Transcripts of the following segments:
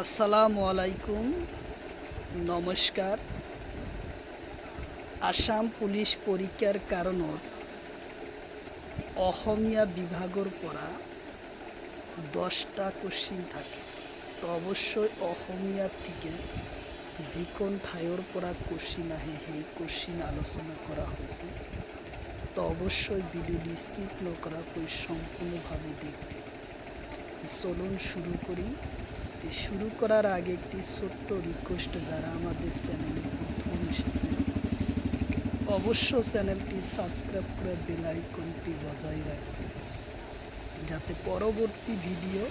আসসালামু আলাইকুম, নমস্কাৰ। আসাম পুলিচ পৰীক্ষাৰ কাৰণত অসমীয়া বিভাগৰ পৰা 10টা কোশ্চিন থাকে। তো অৱশ্যই অসমীয়াত থেকে যিখন ঠাইৰ পৰা কোশ্চিন আহে সেই কোশ্চিন আলোচনা কৰা হৈছে। তো অৱশ্যই ভিডিওটি স্কিপ নকৰাকৈ সম্পূর্ণভাবে দেখবে। চলুন শুরু করি। শুরু করার আগে একটি ছোট্ট রিকোয়েস্ট, যারা আমাদের চ্যানেলে প্রথম এসেছে অবশ্য চ্যানেলটি সাবস্ক্রাইব করে বেল আইকনটি বজায় রাখবে, যাতে পরবর্তী ভিডিও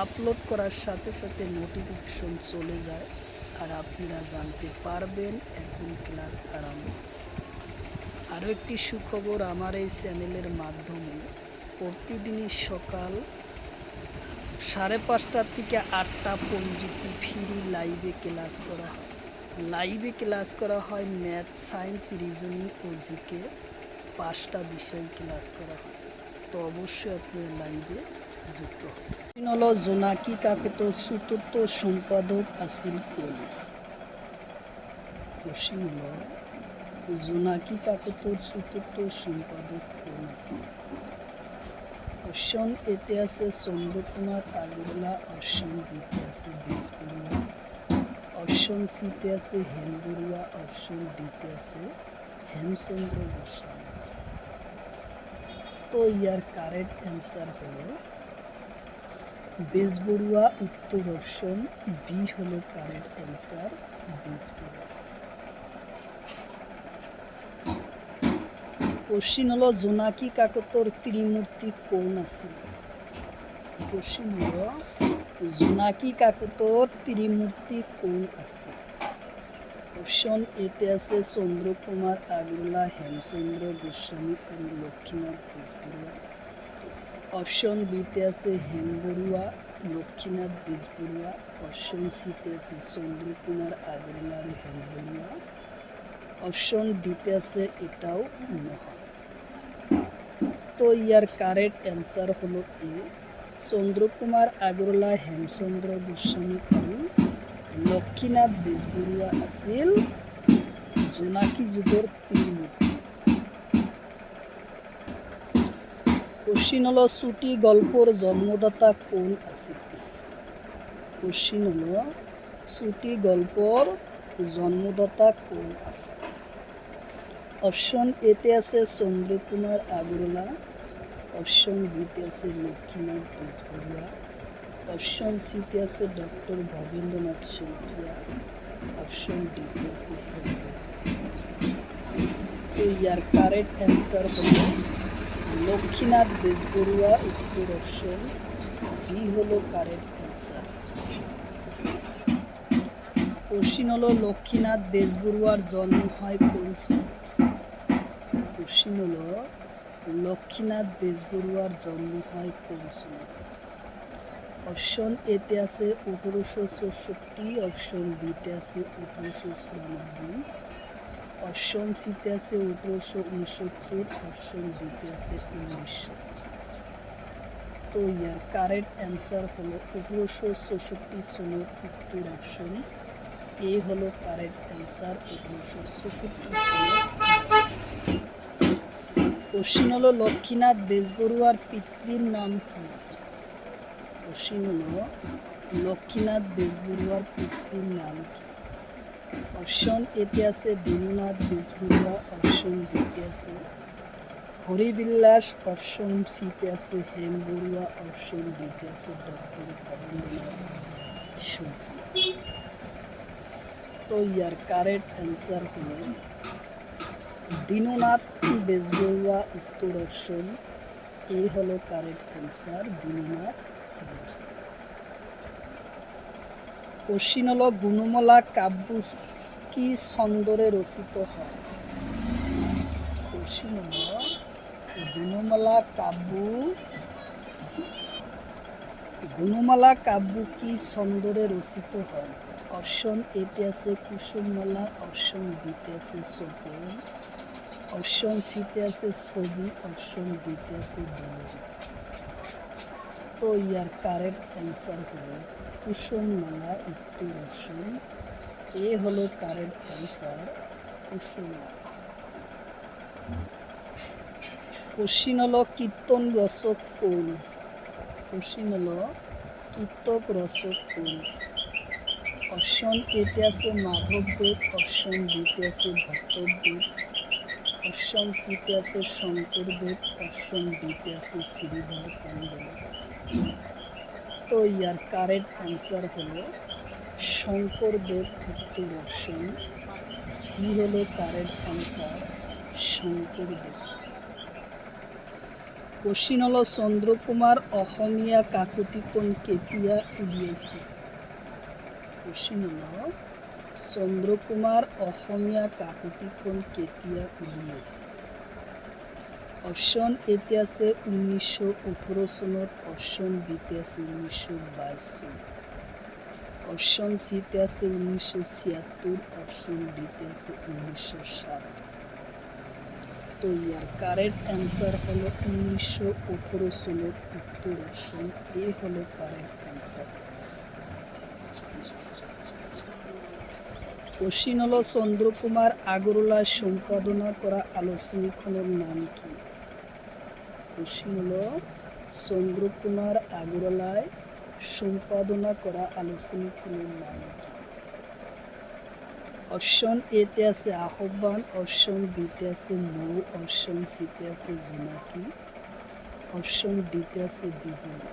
আপলোড করার সাথে সাথে নোটিফিকেশন চলে যায় আর আপনারা জানতে পারবেন এখন ক্লাস আরম্ভ হচ্ছে। আরও একটি সুখবর, আমার এই চ্যানেলের মাধ্যমে প্রতিদিনই সকাল 5:30 থেকে 8টা পর্যন্ত ফ্রি লাইভে ক্লাস করা হয়। লাইভে ক্লাস করা হয় ম্যাথ, সায়েন্স, রিজনিং ও জিকে 5টা বিষয় ক্লাস করা হয়। তো অবশ্যই আপনার লাইভে যুক্ত হবে। হলো জোনাকি কাকতর চতুর্থ সম্পাদক আছিল কোন? প্রশ্ন হলো জোনাকি কাকতর চতুর্থ সম্পাদক কোন আছিল? অপশন এতে আছে চন্দ্রকুমার আগরওয়ালা, অপশন বিতে আছে বেজবরুয়া, অপশন সিতে আছে হেমবরুয়া, অপশন ডিতে আছে হেমচন্দ্র গোস্বামী। তো ইয়ার কারেক্ট অ্যান্সার হলো বেজবরুয়া। উত্তর অপশন বি হলো কারেক্ট অ্যান্সার, বেজবরুয়া। কোশ্চিন হলো জোনাকি কাকতর ত্রিমূর্তি কোন আছিল? কোশ্চিন হলো জোনাকি কাকতর ত্রিমূর্তি কোন আছে? অপশন এতে আছে চন্দ্রকুমার আগরওয়ালা, হেমচন্দ্র গোস্বামী আর লক্ষ্মীনাথ বেজবরুয়া। অপশন বিতে আছে হেমবরুয়া, লক্ষ্মীনাথ বেজবরুয়া। অপশন সিতে আছে চন্দ্রকুমার আগরওয়ালা আর হেমবরুয়া। অপশন ডিতে আছে এটাও নহয়। তো ইয়ার কারেক্ট অ্যান্সার হলো এ, চন্দ্রকুমার আগরওয়ালা, হেমচন্দ্র গোস্বামী আৰু লক্ষ্মীনাথ বেজবরুয়া আছিল জোনাকি যুগৰ ত্রিমূর্তি। কোশ্চিন হলো ছুটি গল্পর জন্মদাতা কোন আছিল? কোশ্চিন হলো ছুটি গল্পর জন্মদাতা কোন আছে? অপশন এতে আছে চন্দ্রকুমার আগরওয়ালা, অপশন বিতে আছে লক্ষ্মীনাথ বেজবরুয়া, অপশন সিতে আছে ডক্টর ভবেন্দ্রনাথ শইকীয়া, অপশন ডিতে আছে হেমবরুয়া। তো ইয়ার কারেক্ট অ্যান্সার হলো লক্ষ্মীনাথ বেজবরুয়া। উত্তর অপশন বি হলো কারেক্ট অ্যান্সার। কোশ্চিন হলো লক্ষ্মীনাথ বেজবরুয়ার জন্ম হয় কোন সনত? কোশ্চিন হলো লক্ষ্মীনাথ বেজবরুয়ার জন্ম হয় কোন সনত? অপশন এতে আছে 1864, অপশন বিতে আছে 1894, অপশন সিতে আছে 1869, অপশন ডিতে আছে 1900। তো ইয়ার কারেক্ট অ্যান্সার হলো 1864 সনের। উত্তর অপশন এ হলো কারেক্ট অ্যান্সার, 1864 সনের। কোশ্চিন হলো লক্ষ্মীনাথ বেজবরুয়ার পিতৃর নাম কি? কোশ্চিন হলো লক্ষ্মীনাথ বেজবরুয়ার পিতৃর নাম কি? অপশন এতে আছে দীননাথ বেজবরুয়া, অপশন বিতে আছে হরিবিলাস, অপশন সিতে আছে হেমবরুয়া, অপশন ডিতে আছে ডক্টর ভবেন্দ্রনাথ শইকীয়া। তো ইয়ার কারেক্ট অ্যান্সার হলো দীননাথ বেজবরুয়া। উত্তর অপশন এ হলো correct answer, Dinanath Bezbaruah. Question হলো গুণমালা কাব্য কি ছন্দরে রচিত হয়? কোশ্চিন হলো গুণমালা কাব্য কি ছন্দরে রচিত হয়? অপশন এতে আছে কুসুমমালা, অপশন বিতে আছে সোপান, অপশন সিতে আছে ছবি, অপশন ডিতে আছে দুলরী। তো ইয়ার কারেক্ট অ্যান্সার হলো কুসুমমালা উত্তর অপশন এ হলো কারেক্ট অ্যান্সার, কুসুমমালা। কোশ্চিন হলো কীর্তন রচক কোন? কোশ্চিন হলো কীর্তক রচক কোন? অপশন এতে আছে মাধবদেব, অপশন বিতে আছে ভট্টদেব, অপশন সিতে আছে শঙ্করদেব, অপশন ডিতে আছে শ্রীধর মণ্ডল। তো ইয়ার কারেক্ট অ্যান্সার হলো শঙ্করদেব, উত্তর অপশন সি হলো কারেক্ট অ্যান্সার, শঙ্করদেব। কোশ্চিন হলো চন্দ্রকুমার অসমীয়া কাকতি কোন কেতিয়া উলিয়াইছে? কোশ্চিন হলো চন্দ্রকুমার অসমীয়া কাকতি কোন কেতিয়া উলিয়াইছে? অপশন এতে আছে 1918 চনত, অপশন বিতে আছে 1922 চন, অপশন সিতে আছে 1976, অপশন ডিতে আছে 1907। তো ইয়ার কারেক্ট অ্যান্সার হলো 1918 চনত, উত্তর অপশন এ হলো কারেক্ট অ্যান্সার। কোশ্চিন হলো চন্দ্রকুমার আগরওয়ালার সম্পাদনা করা আলোচনীখনের নাম কি? কোশ্চিন হলো চন্দ্রকুমার আগরওয়ালায় সম্পাদনা করা আলোচনীখনের নাম কি? অপশন এতে আছে আহ্বান, অপশন বিতে আছে মৌ, অপশন সিতে আছে জোনাকি, অপশন ডিতে আছে বিজুলি।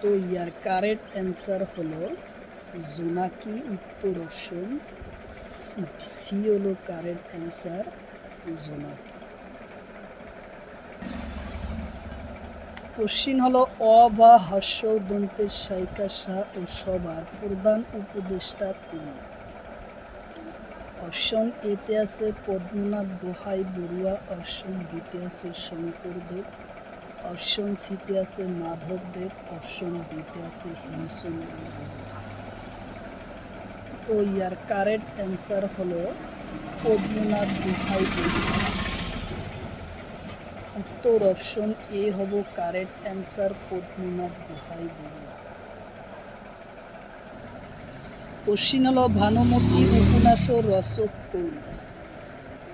তো ইয়ার কারেক্ট অ্যান্সার হলো জোনাকি, উত্তর অপশন সি হলো কারেক্ট অ্যান্সার, জোনাকি। কোশ্চিন হলো অ বা হর্ষ দন্তের সাইকা শাহ ও সবার প্রধান উপদেষ্টা কোন? অপশন এতে আছে পদ্মনাথ গোহাই বড়ুয়া, অপশন বিতে আছে শঙ্করদেব, অপশন সিতে আছে মাধবদেব, অপশন ডিতে আছে হেমচন্দ্র বড়ুয়া। তো ইয়ার কারেক্ট অ্যান্সার হলো পদ্মনাথ গোহাই বড়ুয়া, উত্তর অপশন এ হব correct answer, Padmanath Gohain Barua. Question হলো ভানুমতী উপন্যাসের রচক কোন?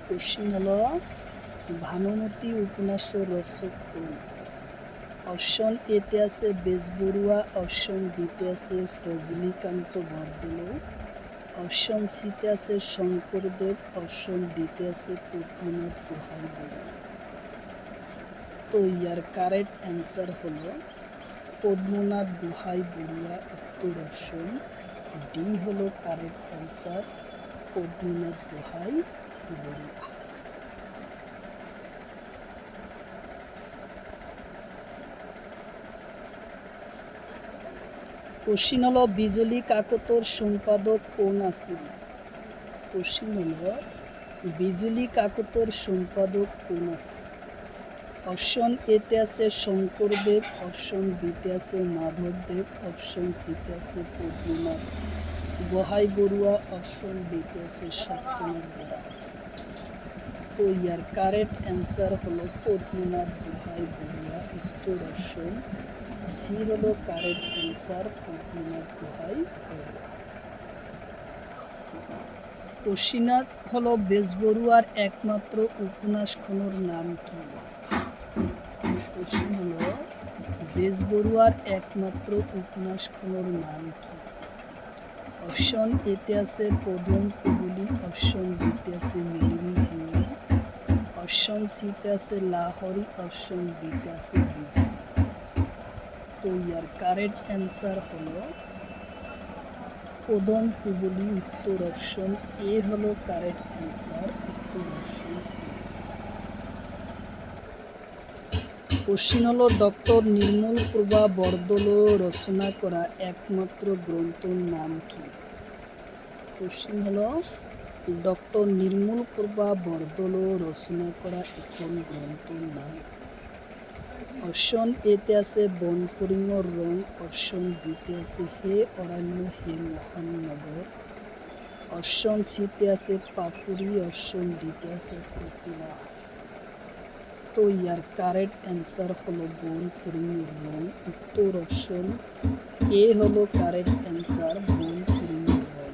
কোশ্চিন হলো ভানুমতী উপন্যাসের রচক কোন? অপশন এতে আছে বেজবড়ুয়া, অপশন বিতে আছে রজনীকান্ত বরদলৈ, অপশন সিতে আছে শঙ্করদেব, অপশন ডিতে আছে পদ্মনাথ গোহাই বড়ুয়া। তো ইয়ার কারেক্ট অ্যান্সার হলো পদ্মনাথ গোহাই বড়ুয়া, উত্তর অপশন ডি হলো correct answer, Padmanath Gohain Barua. Question হলো বিজলি কাকতর সম্পাদক কোন আছিল? কোশ্চিন হলো বিজলি কাকতর সম্পাদক কোন আছে? অপশন এতে আছে শঙ্করদেব, অপশন বিতে আছে মাধবদেব, অপশন সিতে আছে পদ্মনাথ গোহাই বড়ুয়া, অপশন ডিতে আছে সত্যনাথ বরা। তো ইয়ার কারেক্ট অ্যান্সার হলো পদ্মনাথ গোহাই বড়ুয়া, উত্তর অপশন সি হলো correct answer, Padmanath Gohain Barua. Question হলো বেজবড়ুয়ার একমাত্র উপন্যাসখনের নাম কি? কোশ্চিন হলো বেজবড়ুয়ার একমাত্র উপন্যাসখনের নাম কি? অপশন এতে আছে প্রথম কুবুলি, অপশন বিতে আছে মিলিমি জিওরি, অপশন সিতে আছে লাহোরি, অপশন ডিতে আছে বিজলি। তো ইয়ার কারেক্ট অ্যান্সার হলো প্রথম কুবুলি, উত্তর অপশন এ হলো কারেক্ট অ্যান্সার, উত্তর অপশন এ। কোশ্চিন হলো ডক্টর নির্মল প্রভা বরদলৈ রচনা করা একমাত্র গ্রন্থর নাম কি? কোশ্চিন হলো ডক্টর নির্মল প্রভা বরদলৈ রচনা করা একটি গ্রন্থর নাম। অপশন এতে আছে বনফড়িঙৰ রং, অপশন বিতে আছে হে অরণ্য হে মহানগর, অপশন সিতে আছে পাপুরি, অপশন ডিতে আছে কপিলা। তো ইয়ার কারেক্ট অ্যান্সার হলো বোন ফিরিংয়ের রং। উত্তর অপশন এ হলো কারেক্ট অ্যান্সার, বোন ফিরিংয়ের রং।